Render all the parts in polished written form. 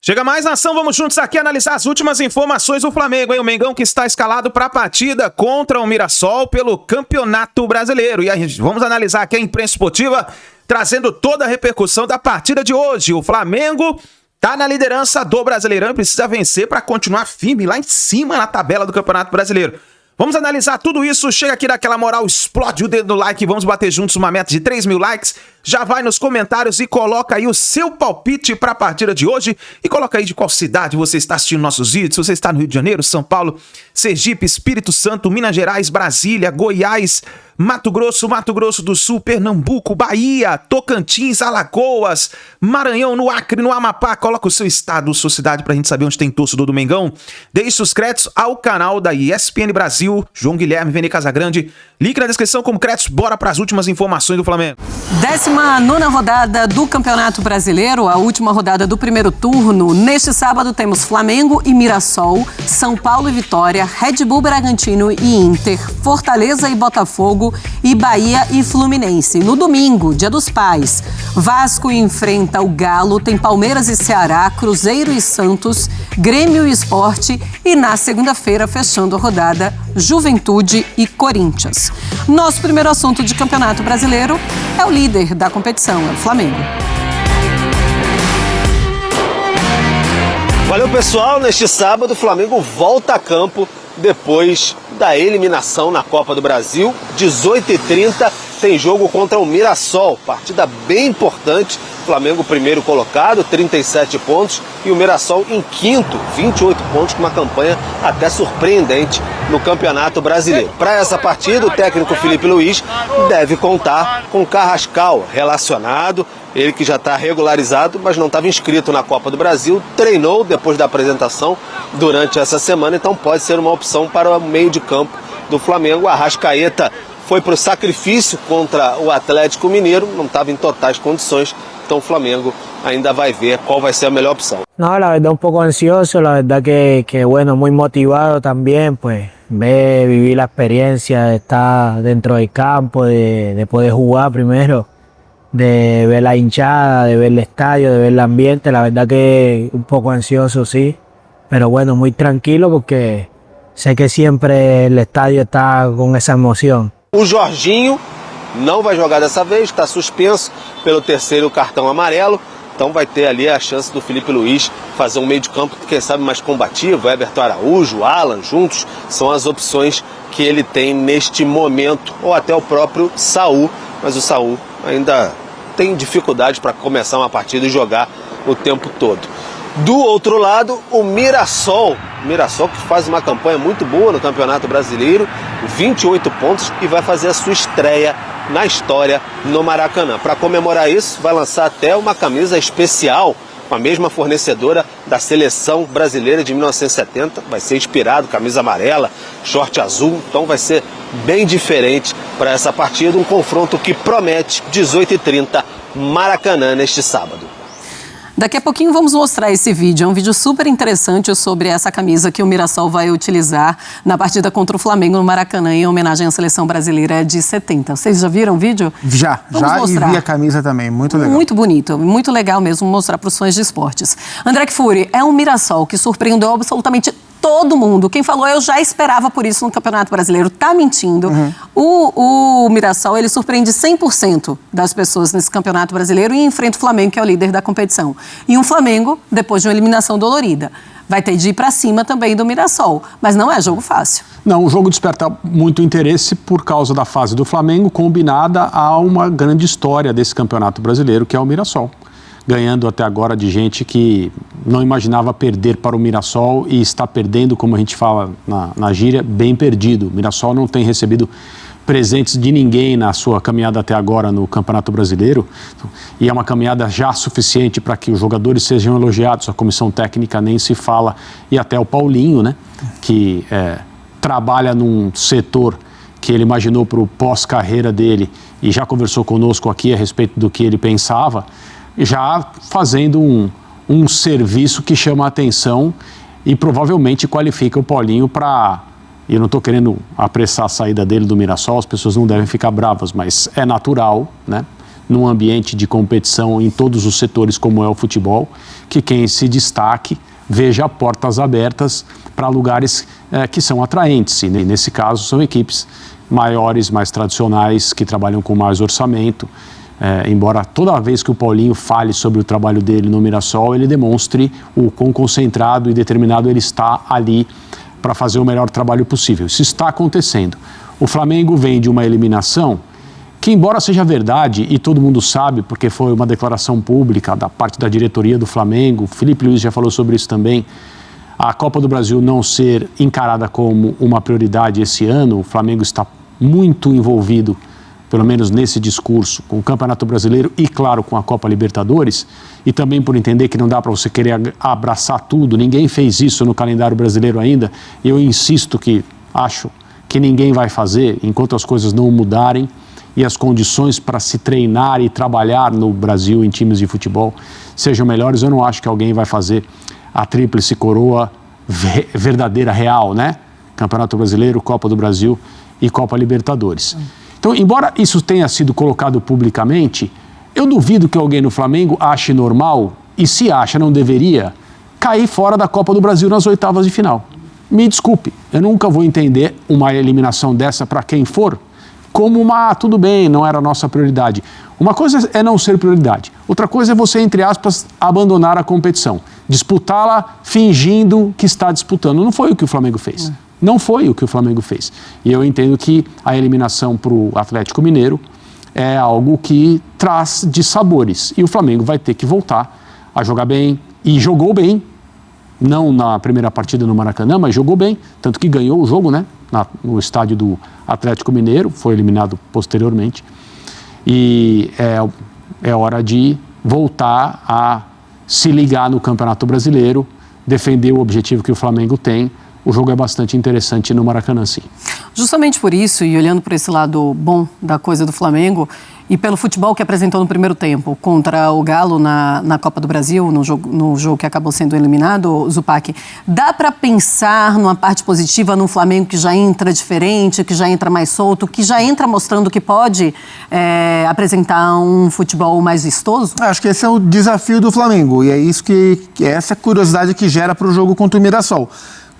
Chega mais ação, vamos juntos aqui analisar as últimas informações do Flamengo, hein? O Mengão que está escalado para a partida contra o Mirassol pelo Campeonato Brasileiro. E aí, vamos analisar aqui a imprensa esportiva, trazendo toda a repercussão da partida de hoje. O Flamengo tá na liderança do Brasileirão e precisa vencer para continuar firme lá em cima na tabela do Campeonato Brasileiro. Vamos analisar tudo isso, chega aqui daquela moral, explode o dedo no like, vamos bater juntos uma meta de 3.000 likes. Já vai nos comentários e coloca aí o seu palpite para a partida de hoje e coloca aí de qual cidade você está assistindo nossos vídeos, se você está no Rio de Janeiro, São Paulo, Sergipe, Espírito Santo, Minas Gerais, Brasília, Goiás, Mato Grosso do Sul, Pernambuco, Bahia, Tocantins, Alagoas, Maranhão, no Acre, no Amapá. Coloca o seu estado, sua cidade pra gente saber onde tem torcedor do Mengão. Deixe os créditos ao canal da ESPN Brasil, João Guilherme, Vene Casagrande. Link na descrição como créditos, bora para as últimas informações do Flamengo. 19ª rodada do Campeonato Brasileiro, a última rodada do primeiro turno. Neste sábado temos Flamengo e Mirassol, São Paulo e Vitória, Red Bull Bragantino e Inter, Fortaleza e Botafogo e Bahia e Fluminense. No domingo, Dia dos Pais, Vasco enfrenta o Galo, tem Palmeiras e Ceará, Cruzeiro e Santos, Grêmio e Sport e na segunda-feira, fechando a rodada, Juventude e Corinthians. Nosso primeiro assunto de Campeonato Brasileiro é o líder da competição, é o Flamengo. Valeu, pessoal. Neste sábado, o Flamengo volta a campo depois da eliminação na Copa do Brasil. 18h30 tem jogo contra o Mirassol, partida bem importante. Flamengo primeiro colocado, 37 pontos, e o Mirassol em quinto, 28 pontos, com uma campanha até surpreendente no Campeonato Brasileiro. Para essa partida, o técnico Felipe Luiz deve contar com Carrascal relacionado, ele que já está regularizado, mas não estava inscrito na Copa do Brasil, treinou depois da apresentação durante essa semana, então pode ser uma opção para o meio de campo do Flamengo. Arrascaeta foi para o sacrifício contra o Atlético Mineiro, não estava em totais condições, então o Flamengo ainda vai ver qual vai ser a melhor opção. No, la verdad un poco ansioso, la verdad que bueno, muy motivado también, pues vivir la experiencia de estar dentro del campo, de poder jugar primero, de ver la hinchada, de ver el estadio, de ver el ambiente, la verdad que un poco ansioso sí, pero bueno, muy tranquilo porque sé que siempre el estadio está con esa emoción. O Jorginho não vai jogar dessa vez, está suspenso pelo terceiro cartão amarelo, então vai ter ali a chance do Felipe Luiz fazer um meio de campo, quem sabe mais combativo, Everton Araújo, Alan, juntos, são as opções que ele tem neste momento, ou até o próprio Saul, mas o Saul ainda tem dificuldade para começar uma partida e jogar o tempo todo. Do outro lado, o Mirassol que faz uma campanha muito boa no Campeonato Brasileiro, 28 pontos, e vai fazer a sua estreia na história no Maracanã. Para comemorar isso, vai lançar até uma camisa especial com a mesma fornecedora da Seleção Brasileira de 1970, vai ser inspirado, camisa amarela, short azul, então vai ser bem diferente para essa partida, um confronto que promete. 18h30, Maracanã neste sábado. Daqui a pouquinho vamos mostrar esse vídeo, é um vídeo super interessante sobre essa camisa que o Mirassol vai utilizar na partida contra o Flamengo no Maracanã, em homenagem à Seleção Brasileira de 70. Vocês já viram o vídeo? Já mostrar. E vi a camisa também, muito legal. Muito bonito, muito legal mesmo mostrar para os fãs de esportes. André Kfouri, é um Mirassol que surpreendeu absolutamente todo mundo. Quem falou, eu já esperava por isso no Campeonato Brasileiro, tá mentindo. O Mirassol, ele surpreende 100% das pessoas nesse Campeonato Brasileiro e enfrenta o Flamengo, que é o líder da competição. E um Flamengo, depois de uma eliminação dolorida, vai ter de ir para cima também do Mirassol. Mas não é jogo fácil. Não, o jogo desperta muito interesse por causa da fase do Flamengo, combinada a uma grande história desse Campeonato Brasileiro, que é o Mirassol. Ganhando até agora de gente que não imaginava perder para o Mirassol e está perdendo, como a gente fala na gíria, bem perdido. O Mirassol não tem recebido presentes de ninguém na sua caminhada até agora no Campeonato Brasileiro, e é uma caminhada já suficiente para que os jogadores sejam elogiados, a comissão técnica nem se fala, e até o Paulinho, né, que trabalha num setor que ele imaginou para o pós-carreira dele e já conversou conosco aqui a respeito do que ele pensava, já fazendo um serviço que chama a atenção e provavelmente qualifica o Paulinho para... Eu não estou querendo apressar a saída dele do Mirassol, as pessoas não devem ficar bravas, mas é natural, né? num ambiente de competição em todos os setores como é o futebol, que quem se destaque veja portas abertas para lugares que são atraentes. E nesse caso são equipes maiores, mais tradicionais, que trabalham com mais orçamento. Embora toda vez que o Paulinho fale sobre o trabalho dele no Mirassol, ele demonstre o quão concentrado e determinado ele está ali para fazer o melhor trabalho possível. Isso está acontecendo. O Flamengo vem de uma eliminação que, embora seja verdade, e todo mundo sabe, porque foi uma declaração pública da parte da diretoria do Flamengo, o Felipe Luiz já falou sobre isso também, a Copa do Brasil não ser encarada como uma prioridade esse ano, o Flamengo está muito envolvido, pelo menos nesse discurso, com o Campeonato Brasileiro e, claro, com a Copa Libertadores, e também por entender que não dá para você querer abraçar tudo, ninguém fez isso no calendário brasileiro ainda, eu insisto que acho que ninguém vai fazer enquanto as coisas não mudarem e as condições para se treinar e trabalhar no Brasil em times de futebol sejam melhores. Eu não acho que alguém vai fazer a tríplice coroa verdadeira, real, né? Campeonato Brasileiro, Copa do Brasil e Copa Libertadores. Então, embora isso tenha sido colocado publicamente, eu duvido que alguém no Flamengo ache normal, e se acha, não deveria, cair fora da Copa do Brasil nas oitavas de final. Me desculpe, eu nunca vou entender uma eliminação dessa para quem for como tudo bem, não era a nossa prioridade. Uma coisa é não ser prioridade, outra coisa é você, entre aspas, abandonar a competição, disputá-la fingindo que está disputando. Não foi o que o Flamengo fez. Não foi o que o Flamengo fez. E eu entendo que a eliminação para o Atlético Mineiro é algo que traz dissabores. E o Flamengo vai ter que voltar a jogar bem, e jogou bem, não na primeira partida no Maracanã, mas jogou bem, tanto que ganhou o jogo, né? No estádio do Atlético Mineiro, foi eliminado posteriormente. E é hora de voltar a se ligar no Campeonato Brasileiro, defender o objetivo que o Flamengo tem. O jogo é bastante interessante no Maracanã, sim. Justamente por isso, e olhando por esse lado bom da coisa do Flamengo, e pelo futebol que apresentou no primeiro tempo contra o Galo na Copa do Brasil, no jogo que acabou sendo eliminado, Zupac, dá para pensar numa parte positiva num Flamengo que já entra diferente, que já entra mais solto, que já entra mostrando que pode apresentar um futebol mais vistoso? Acho que esse é o desafio do Flamengo, e é isso que essa curiosidade que gera para o jogo contra o Mirassol.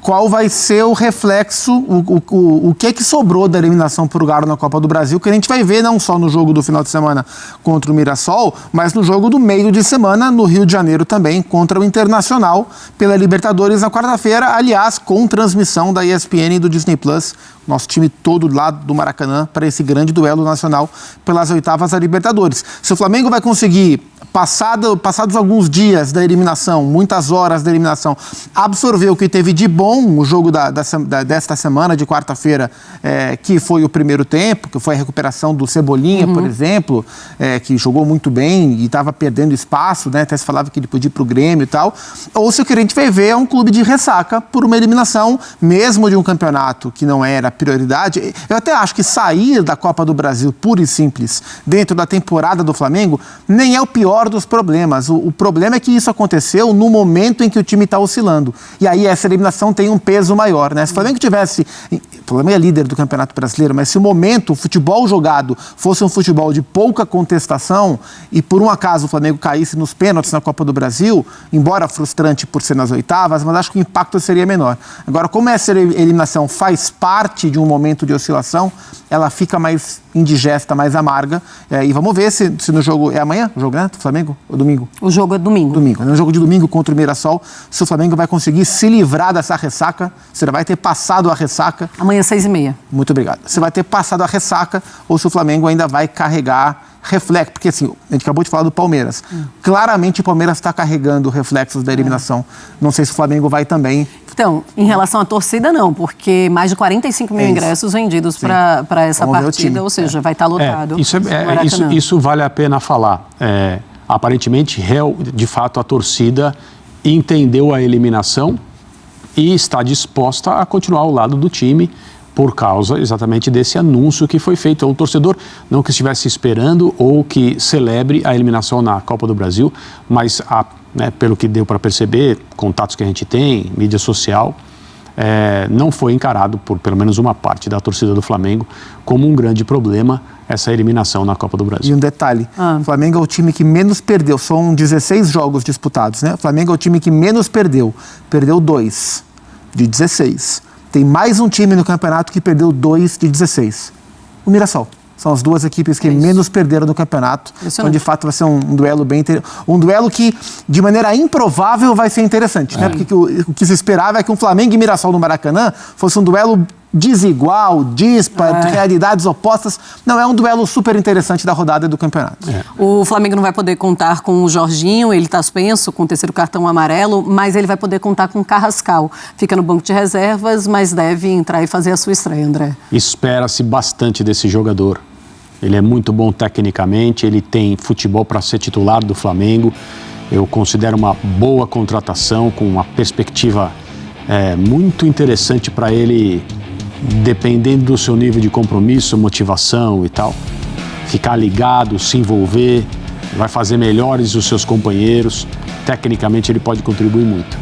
Qual vai ser o reflexo, o que sobrou da eliminação por Galo na Copa do Brasil, que a gente vai ver não só no jogo do final de semana contra o Mirassol, mas no jogo do meio de semana no Rio de Janeiro também, contra o Internacional, pela Libertadores na quarta-feira, aliás, com transmissão da ESPN e do Disney+, nosso time todo lá do Maracanã, para esse grande duelo nacional pelas oitavas da Libertadores. Se o Flamengo vai conseguir, passados alguns dias da eliminação, muitas horas da eliminação, absorver o que teve de bom o jogo desta semana, de quarta-feira, que foi o primeiro tempo, que foi a recuperação do Cebolinha, por exemplo, que jogou muito bem e estava perdendo espaço, né? Até se falava que ele podia ir para o Grêmio e tal. Ou se o que a gente vai ver é um clube de ressaca por uma eliminação, mesmo de um campeonato que não era prioridade. Eu até acho que sair da Copa do Brasil, pura e simples, dentro da temporada do Flamengo, nem é o pior dos problemas. O problema é que isso aconteceu no momento em que o time está oscilando. E aí essa eliminação tem um peso maior, né? Se o Flamengo tivesse... O Flamengo é líder do Campeonato Brasileiro, mas se o momento, o futebol jogado, fosse um futebol de pouca contestação e por um acaso o Flamengo caísse nos pênaltis na Copa do Brasil, embora frustrante por ser nas oitavas, mas acho que o impacto seria menor. Agora, como essa eliminação faz parte de um momento de oscilação, ela fica mais indigesta, mais amarga. E vamos ver se no jogo... É amanhã o jogo, né? Do Flamengo? Ou domingo? O jogo é domingo. Domingo. No jogo de domingo contra o Mirassol, se o Flamengo vai conseguir se livrar dessa ressaca, se ele vai ter passado a ressaca... Amanhã, 6h30. Muito obrigado. Você vai ter passado a ressaca ou se o Flamengo ainda vai carregar reflexo, porque assim, a gente acabou de falar do Palmeiras. Claramente o Palmeiras está carregando reflexos da eliminação. Não sei se o Flamengo vai também. Então, em relação à torcida, não, porque mais de 45 mil ingressos vendidos para essa partida, ou seja, vai estar lotado. Isso vale a pena falar. Aparentemente, de fato, a torcida entendeu a eliminação e está disposta a continuar ao lado do time por causa exatamente desse anúncio que foi feito. O torcedor não que estivesse esperando ou que celebre a eliminação na Copa do Brasil, mas pelo que deu para perceber, contatos que a gente tem, mídia social, não foi encarado, por pelo menos uma parte da torcida do Flamengo, como um grande problema essa eliminação na Copa do Brasil. E um detalhe, o Flamengo é o time que menos perdeu, são 16 jogos disputados, né? O Flamengo é o time que menos perdeu 2 de 16. Tem mais um time no campeonato que perdeu 2 de 16, o Mirassol. São as duas equipes que menos perderam no campeonato. Então, de fato, vai ser um duelo bem interessante. Um duelo que, de maneira improvável, vai ser interessante, né? Porque o que se esperava é que um Flamengo e Mirassol no Maracanã fosse um duelo desigual, disparo, realidades opostas. Não, é um duelo super interessante da rodada do campeonato. O Flamengo não vai poder contar com o Jorginho, ele está suspenso com o 3º cartão amarelo, mas ele vai poder contar com o Carrascal. Fica no banco de reservas, mas deve entrar e fazer a sua estreia, André. Espera-se bastante desse jogador. Ele é muito bom tecnicamente, ele tem futebol para ser titular do Flamengo. Eu considero uma boa contratação, com uma perspectiva muito interessante para ele, dependendo do seu nível de compromisso, motivação e tal. Ficar ligado, se envolver, vai fazer melhores os seus companheiros. Tecnicamente ele pode contribuir muito.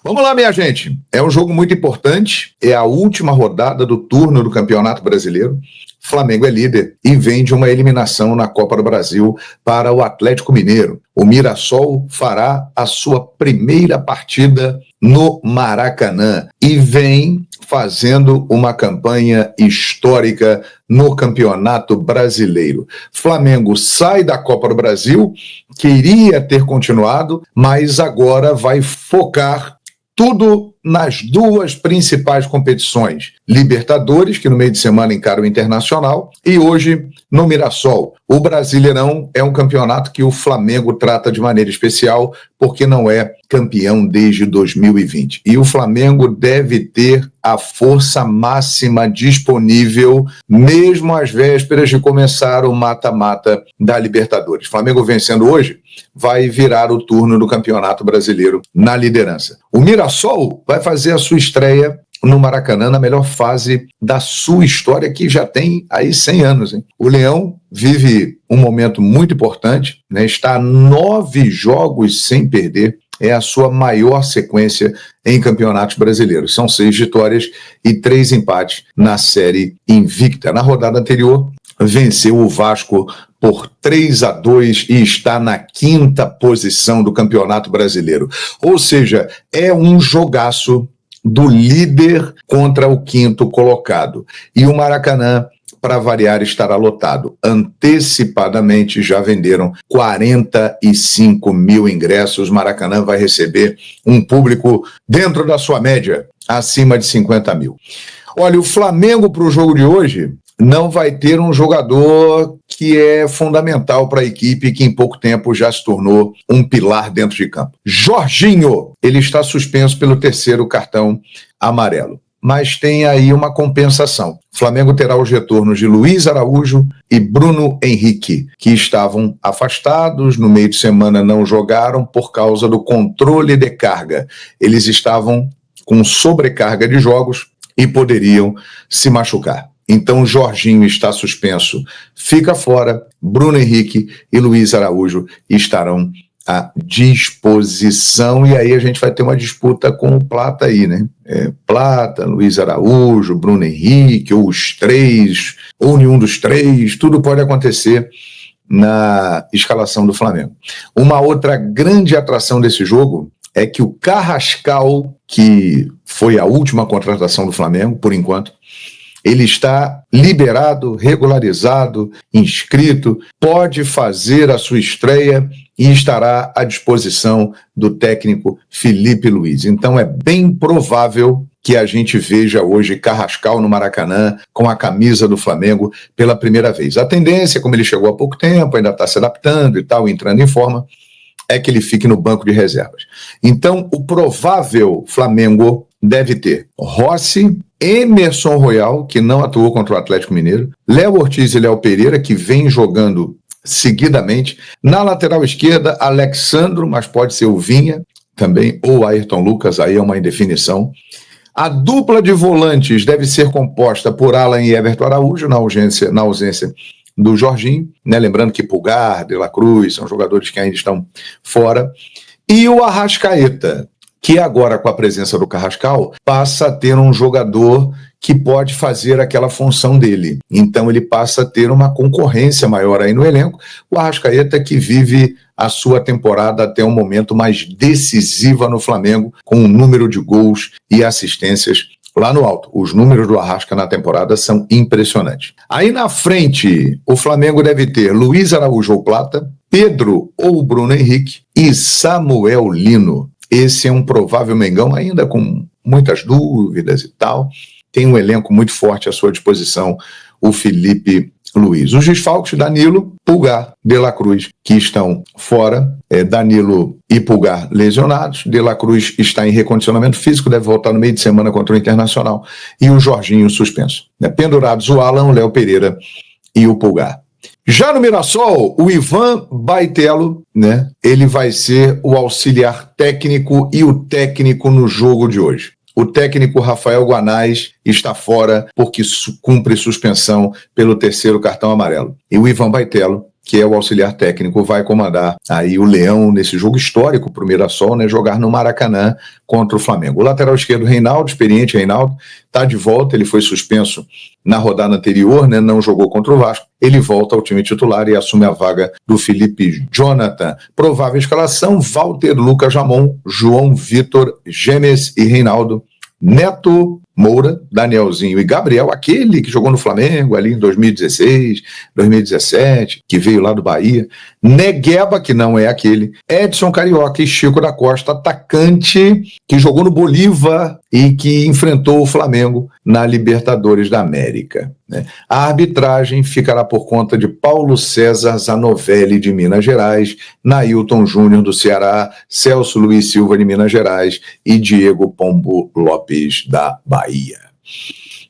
Vamos lá, minha gente. É um jogo muito importante, é a última rodada do turno do Campeonato Brasileiro. Flamengo é líder e vem de uma eliminação na Copa do Brasil para o Atlético Mineiro. O Mirassol fará a sua primeira partida no Maracanã e vem fazendo uma campanha histórica no Campeonato Brasileiro. Flamengo sai da Copa do Brasil, queria ter continuado, mas agora vai focar tudo nas duas principais competições. Libertadores, que no meio de semana encara o Internacional, e hoje no Mirassol. O Brasileirão é um campeonato que o Flamengo trata de maneira especial, porque não é campeão desde 2020. E o Flamengo deve ter a força máxima disponível, mesmo às vésperas de começar o mata-mata da Libertadores. Flamengo vencendo hoje, vai virar o turno do Campeonato Brasileiro na liderança. O Mirassol vai fazer a sua estreia no Maracanã, na melhor fase da sua história, que já tem aí 100 anos. Hein? O Leão vive um momento muito importante, né? Está a 9 jogos sem perder, é a sua maior sequência em campeonatos brasileiros. São 6 vitórias e 3 empates na série invicta. Na rodada anterior, venceu o Vasco por 3-2 e está na 5ª posição do Campeonato Brasileiro. Ou seja, é um jogaço do líder contra o 5º colocado. E o Maracanã, para variar, estará lotado. Antecipadamente já venderam 45 mil ingressos. Maracanã vai receber um público dentro da sua média, acima de 50 mil. Olha, o Flamengo para o jogo de hoje não vai ter um jogador que é fundamental para a equipe, que em pouco tempo já se tornou um pilar dentro de campo. Jorginho, ele está suspenso pelo 3º cartão amarelo. Mas tem aí uma compensação. O Flamengo terá os retornos de Luiz Araújo e Bruno Henrique, que estavam afastados, no meio de semana não jogaram por causa do controle de carga. Eles estavam com sobrecarga de jogos e poderiam se machucar. Então, Jorginho está suspenso, fica fora. Bruno Henrique e Luiz Araújo estarão à disposição, e aí a gente vai ter uma disputa com o Plata aí, né? Plata, Luiz Araújo, Bruno Henrique, ou os 3, ou nenhum dos 3, tudo pode acontecer na escalação do Flamengo. Uma outra grande atração desse jogo é que o Carrascal, que foi a última contratação do Flamengo, por enquanto, ele está liberado, regularizado, inscrito, pode fazer a sua estreia e estará à disposição do técnico Felipe Luiz. Então é bem provável que a gente veja hoje Carrascal no Maracanã com a camisa do Flamengo pela primeira vez. A tendência, como ele chegou há pouco tempo, ainda está se adaptando e tal, entrando em forma, é que ele fique no banco de reservas. Então o provável Flamengo deve ter Rossi, Emerson Royal, que não atuou contra o Atlético Mineiro, Léo Ortiz e Léo Pereira, que vem jogando seguidamente. Na lateral esquerda, Alexandro, mas pode ser o Vinha também, ou Ayrton Lucas, aí é uma indefinição. A dupla de volantes deve ser composta por Alan e Everton Araújo, na ausência do Jorginho, né? Lembrando que Pulgar, De La Cruz, são jogadores que ainda estão fora. E o Arrascaeta, que agora, com a presença do Carrascal, passa a ter um jogador que pode fazer aquela função dele. Então ele passa a ter uma concorrência maior aí no elenco. O Arrascaeta, que vive a sua temporada até o momento mais decisiva no Flamengo, com um número de gols e assistências lá no alto. Os números do Arrasca na temporada são impressionantes. Aí na frente, o Flamengo deve ter Luiz Araújo ou Plata, Pedro ou Bruno Henrique e Samuel Lino. Esse é um provável Mengão, ainda com muitas dúvidas e tal. Tem um elenco muito forte à sua disposição, o Felipe Luiz. Os desfalques, Danilo, Pulgar, De La Cruz, que estão fora. Danilo e Pulgar lesionados. De La Cruz está em recondicionamento físico, deve voltar no meio de semana contra o Internacional. E o Jorginho suspenso. Pendurados o Alan, o Léo Pereira e o Pulgar. Já no Mirassol, o Ivan Baitello, né, ele vai ser o auxiliar técnico e o técnico no jogo de hoje. O técnico Rafael Guanais está fora porque cumpre suspensão pelo 3º cartão amarelo. E o Ivan Baitello, que é o auxiliar técnico, vai comandar aí o Leão nesse jogo histórico para o Mirassol, né, jogar no Maracanã contra o Flamengo. O lateral esquerdo, Reinaldo, experiente Reinaldo, está de volta. Ele foi suspenso na rodada anterior, né, não jogou contra o Vasco. Ele volta ao time titular e assume a vaga do Felipe Jonathan. Provável escalação: Walter, Lucas Jamon, João Vitor, Gemes e Reinaldo, Neto, Moura, Danielzinho e Gabriel, aquele que jogou no Flamengo ali em 2016, 2017, que veio lá do Bahia, Negueba, que não é aquele, Edson Carioca e Chico da Costa, atacante que jogou no Bolívar e que enfrentou o Flamengo na Libertadores da América, né? A arbitragem ficará por conta de Paulo César Zanovelli, de Minas Gerais, Nailton Júnior, do Ceará, Celso Luiz Silva, de Minas Gerais, e Diego Pombo Lopes, da Bahia.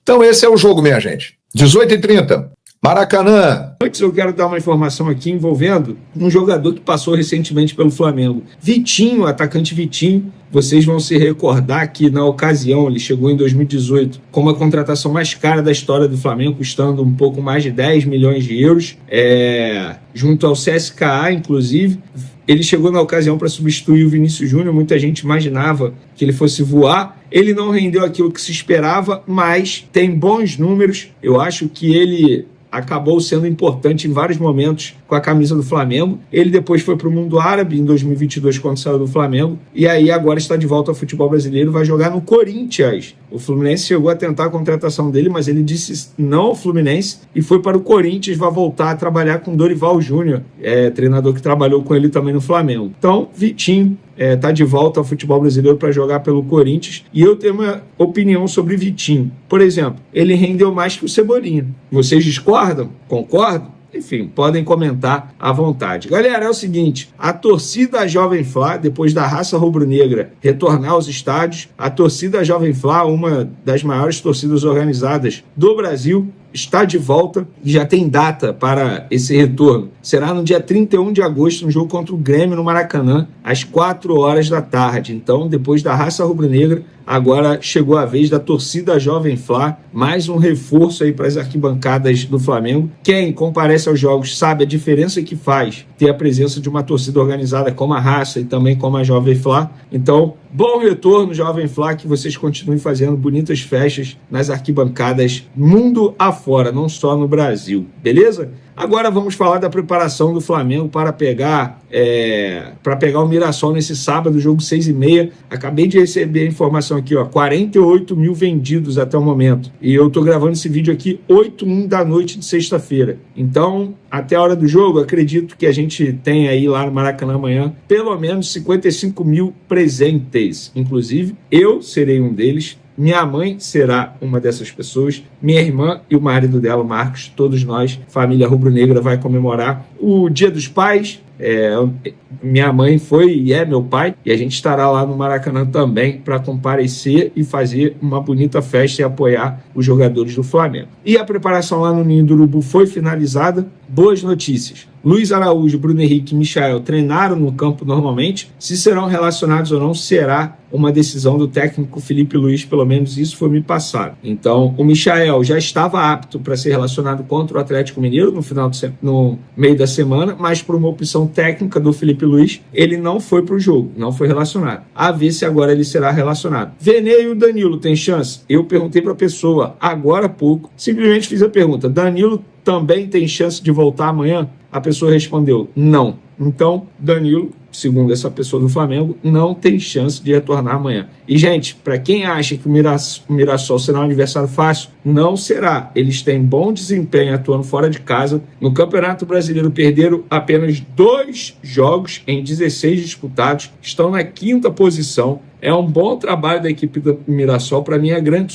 Então esse é o jogo, minha gente. 18h30, Maracanã. Antes eu quero dar uma informação aqui envolvendo um jogador que passou recentemente pelo Flamengo. Vitinho, atacante Vitinho. Vocês vão se recordar que na ocasião ele chegou em 2018 como a contratação mais cara da história do Flamengo, custando um pouco mais de 10 milhões de euros, junto ao CSKA, inclusive. Ele chegou na ocasião para substituir o Vinícius Júnior. Muita gente imaginava que ele fosse voar. Ele não rendeu aquilo que se esperava, mas tem bons números. Eu acho que ele acabou sendo importante em vários momentos com a camisa do Flamengo. Ele depois foi para o mundo árabe em 2022, quando saiu do Flamengo, e aí agora está de volta ao futebol brasileiro, vai jogar no Corinthians. O Fluminense chegou a tentar a contratação dele, mas ele disse não ao Fluminense e foi para o Corinthians, vai voltar a trabalhar com Dorival Júnior, treinador que trabalhou com ele também no Flamengo. Então, Vitinho está de volta ao futebol brasileiro para jogar pelo Corinthians, e eu tenho uma opinião sobre Vitinho. Por exemplo, ele rendeu mais que o Cebolinha. Vocês discordam? Concordam? Enfim, podem comentar à vontade. Galera, é o seguinte, a torcida Jovem Flá, depois da raça rubro-negra retornar aos estádios, a torcida Jovem Flá, uma das maiores torcidas organizadas do Brasil, está de volta e já tem data para esse retorno. Será no dia 31 de agosto, no jogo contra o Grêmio no Maracanã, às 4 horas da tarde. Então, depois da raça rubro-negra, agora chegou a vez da torcida Jovem Flá, mais um reforço aí para as arquibancadas do Flamengo. Quem comparece aos jogos sabe a diferença que faz ter a presença de uma torcida organizada como a raça e também como a Jovem Flá. Então, bom retorno, Jovem Flá, que vocês continuem fazendo bonitas festas nas arquibancadas mundo afora, não só no Brasil, beleza? Agora vamos falar da preparação do Flamengo para pegar o Mirassol nesse sábado, jogo 6h30. Acabei de receber a informação aqui, 48 mil vendidos até o momento. E eu estou gravando esse vídeo aqui 8h01 da noite de sexta-feira. Então, até a hora do jogo, acredito que a gente tem aí lá no Maracanã amanhã pelo menos 55 mil presentes. Inclusive, eu serei um deles. Minha mãe será uma dessas pessoas, minha irmã e o marido dela, o Marcos, todos nós, família rubro-negra, vai comemorar o Dia dos Pais. Minha mãe foi e é meu pai, e a gente estará lá no Maracanã também para comparecer e fazer uma bonita festa e apoiar os jogadores do Flamengo. E a preparação lá no Ninho do Urubu foi finalizada, boas notícias. Luiz Araújo, Bruno Henrique e Michael treinaram no campo normalmente. Se serão relacionados ou não, será uma decisão do técnico Felipe Luiz, pelo menos isso foi me passado. Então, o Michael já estava apto para ser relacionado contra o Atlético Mineiro no meio da semana, mas por uma opção técnica do Felipe Luiz, ele não foi para o jogo, não foi relacionado. A ver se agora ele será relacionado. Vene e o Danilo tem chance? Eu perguntei para a pessoa agora há pouco, simplesmente fiz a pergunta, Danilo também tem chance de voltar amanhã? A pessoa respondeu, não. Então, Danilo, segundo essa pessoa do Flamengo, não tem chance de retornar amanhã. E, gente, para quem acha que o Mirassol será um adversário fácil, não será. Eles têm bom desempenho atuando fora de casa. No Campeonato Brasileiro perderam apenas 2 jogos em 16 disputados. Estão na 5ª posição. É um bom trabalho da equipe do Mirassol. Para mim, é a grande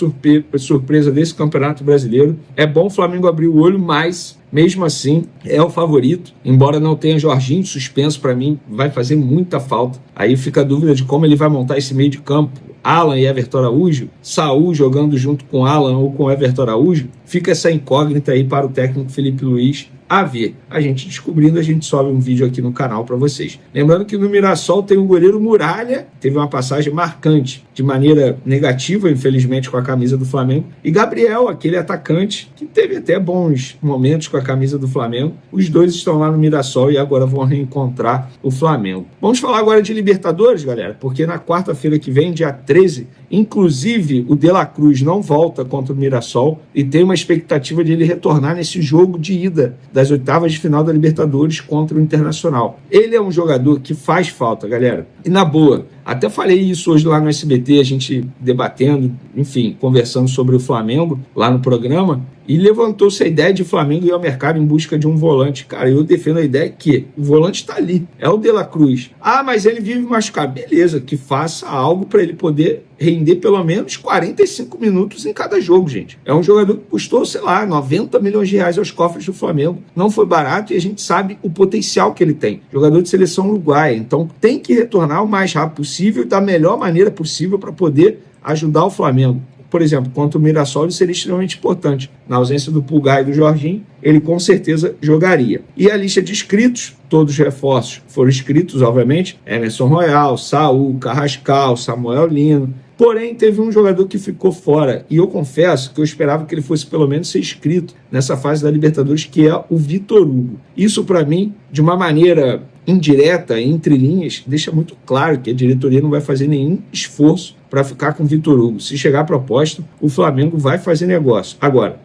surpresa desse Campeonato Brasileiro. É bom o Flamengo abrir o olho, mas, mesmo assim, é o favorito. Embora não tenha Jorginho suspenso, para mim, vai fazer muita falta. Aí fica a dúvida de como ele vai montar esse meio de campo. Alan e Everton Araújo, Saúl jogando junto com Alan ou com Everton Araújo. Fica essa incógnita aí para o técnico Felipe Luiz a ver. A gente descobrindo, a gente sobe um vídeo aqui no canal para vocês. Lembrando que no Mirassol tem o goleiro Muralha, teve uma passagem marcante, de maneira negativa, infelizmente, com a camisa do Flamengo. E Gabriel, aquele atacante, que teve até bons momentos com a camisa do Flamengo. Os dois estão lá no Mirassol e agora vão reencontrar o Flamengo. Vamos falar agora de Libertadores, galera, porque na quarta-feira que vem, dia 13, inclusive o De La Cruz não volta contra o Mirassol e tem uma expectativa de ele retornar nesse jogo de ida das oitavas de final da Libertadores contra o Internacional. Ele é um jogador que faz falta, galera. E na boa, até falei isso hoje lá no SBT, a gente debatendo, enfim, conversando sobre o Flamengo lá no programa, e levantou-se a ideia de Flamengo ir ao mercado em busca de um volante. Cara, eu defendo a ideia que o volante está ali, é o De La Cruz. Ah, mas ele vive machucado. Beleza, que faça algo para ele poder render pelo menos 45 minutos em cada jogo, gente. É um jogador que custou, sei lá, 90 milhões de reais aos cofres do Flamengo. Não foi barato e a gente sabe o potencial que ele tem. Jogador de seleção uruguaia. Então tem que retornar o mais rápido possível e da melhor maneira possível para poder ajudar o Flamengo. Por exemplo, contra o Mirassol, ele seria extremamente importante. Na ausência do Pulgar e do Jorginho, ele com certeza jogaria. E a lista de inscritos, todos os reforços foram inscritos, obviamente, Emerson Royal, Saúl, Carrascal, Samuel Lino. Porém, teve um jogador que ficou fora, e eu confesso que eu esperava que ele fosse pelo menos ser inscrito nessa fase da Libertadores, que é o Vitor Hugo. Isso, para mim, de uma maneira indireta, entre linhas, deixa muito claro que a diretoria não vai fazer nenhum esforço para ficar com o Vitor Hugo. Se chegar a proposta, o Flamengo vai fazer negócio. Agora,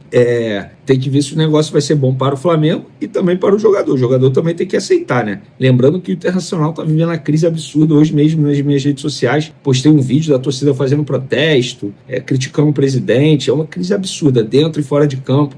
tem que ver se o negócio vai ser bom para o Flamengo e também para o jogador. O jogador também tem que aceitar, né? Lembrando que o Internacional está vivendo uma crise absurda. Hoje mesmo, nas minhas redes sociais, postei um vídeo da torcida fazendo protesto, criticando o presidente. É uma crise absurda, dentro e fora de campo.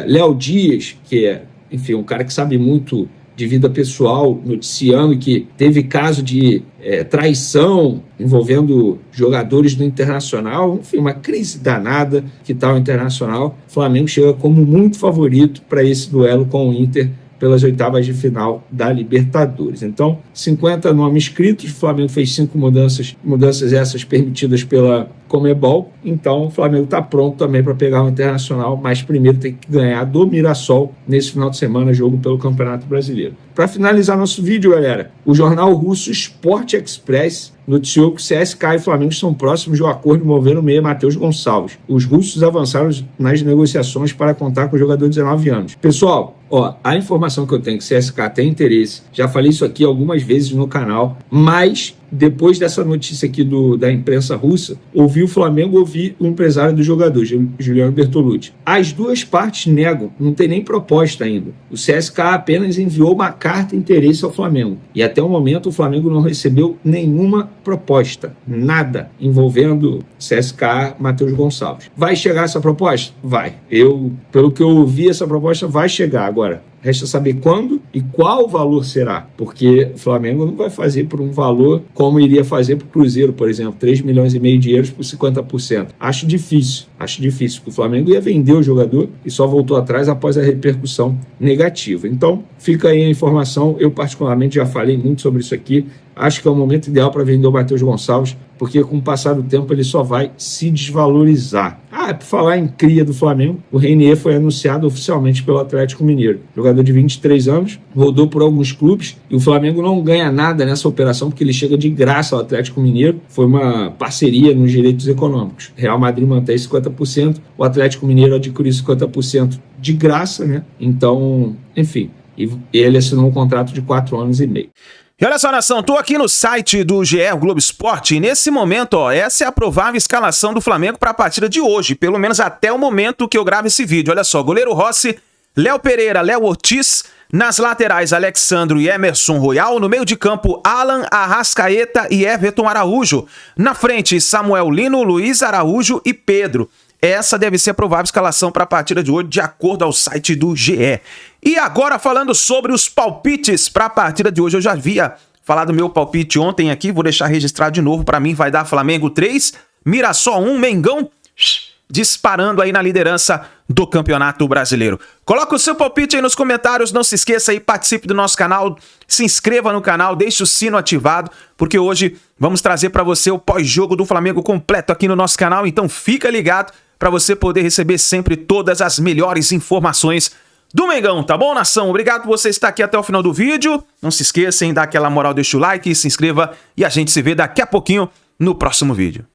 Léo Dias, que é, enfim, um cara que sabe muito de vida pessoal, noticiando que teve caso de traição envolvendo jogadores do Internacional, enfim, uma crise danada que está o Internacional. O Flamengo chega como muito favorito para esse duelo com o Inter pelas oitavas de final da Libertadores. Então, 50 nomes inscritos, o Flamengo fez 5 mudanças essas permitidas pela Conmebol, então o Flamengo está pronto também para pegar o Internacional, mas primeiro tem que ganhar do Mirassol nesse final de semana, jogo pelo Campeonato Brasileiro. Para finalizar nosso vídeo, galera, o jornal russo Sport Express noticiou que CSKA e Flamengo estão próximos de um acordo envolvendo o meia Matheus Gonçalves. Os russos avançaram nas negociações para contar com o jogador de 19 anos. Pessoal, a informação que eu tenho é que o CSKA tem interesse, já falei isso aqui algumas vezes no canal, mas depois dessa notícia aqui da imprensa russa, ouvi o Flamengo, ouvi o empresário do jogador, Juliano Bertolucci. As duas partes negam, não tem nem proposta ainda. O CSKA apenas enviou uma carta de interesse ao Flamengo. E até o momento o Flamengo não recebeu nenhuma proposta, nada envolvendo CSKA, Matheus Gonçalves. Vai chegar essa proposta? Vai. Pelo que eu ouvi, essa proposta vai chegar agora. Resta saber quando e qual valor será, porque o Flamengo não vai fazer por um valor como iria fazer para o Cruzeiro, por exemplo, 3,5 milhões de euros por 50%. Acho difícil, porque o Flamengo ia vender o jogador e só voltou atrás após a repercussão negativa. Então, fica aí a informação, eu particularmente já falei muito sobre isso aqui, acho que é o momento ideal para vender o Matheus Gonçalves, porque com o passar do tempo ele só vai se desvalorizar. Por falar em cria do Flamengo, o Reinier foi anunciado oficialmente pelo Atlético Mineiro. Jogador de 23 anos, rodou por alguns clubes e o Flamengo não ganha nada nessa operação porque ele chega de graça ao Atlético Mineiro. Foi uma parceria nos direitos econômicos. Real Madrid mantém 50%, o Atlético Mineiro adquiriu 50% de graça, né? Então, enfim, ele assinou um contrato de 4 anos e meio. E olha só, nação, tô aqui no site do GE Globo Esporte e nesse momento, essa é a provável escalação do Flamengo para a partida de hoje, pelo menos até o momento que eu gravo esse vídeo. Olha só, goleiro Rossi, Léo Pereira, Léo Ortiz, nas laterais Alexandro e Emerson Royal, no meio de campo Alan, Arrascaeta e Everton Araújo, na frente Samuel Lino, Luiz Araújo e Pedro. Essa deve ser a provável escalação para a partida de hoje, de acordo ao site do GE. E agora falando sobre os palpites para a partida de hoje, eu já havia falado do meu palpite ontem aqui, vou deixar registrado de novo, para mim vai dar Flamengo 3, Mirassol 1, Mengão disparando aí na liderança do Campeonato Brasileiro. Coloca o seu palpite aí nos comentários, não se esqueça aí, participe do nosso canal, se inscreva no canal, deixe o sino ativado, porque hoje vamos trazer para você o pós-jogo do Flamengo completo aqui no nosso canal, então fica ligado para você poder receber sempre todas as melhores informações do Mengão, tá bom, nação? Obrigado por você estar aqui até o final do vídeo. Não se esqueça em dar aquela moral, deixa o like, se inscreva e a gente se vê daqui a pouquinho no próximo vídeo.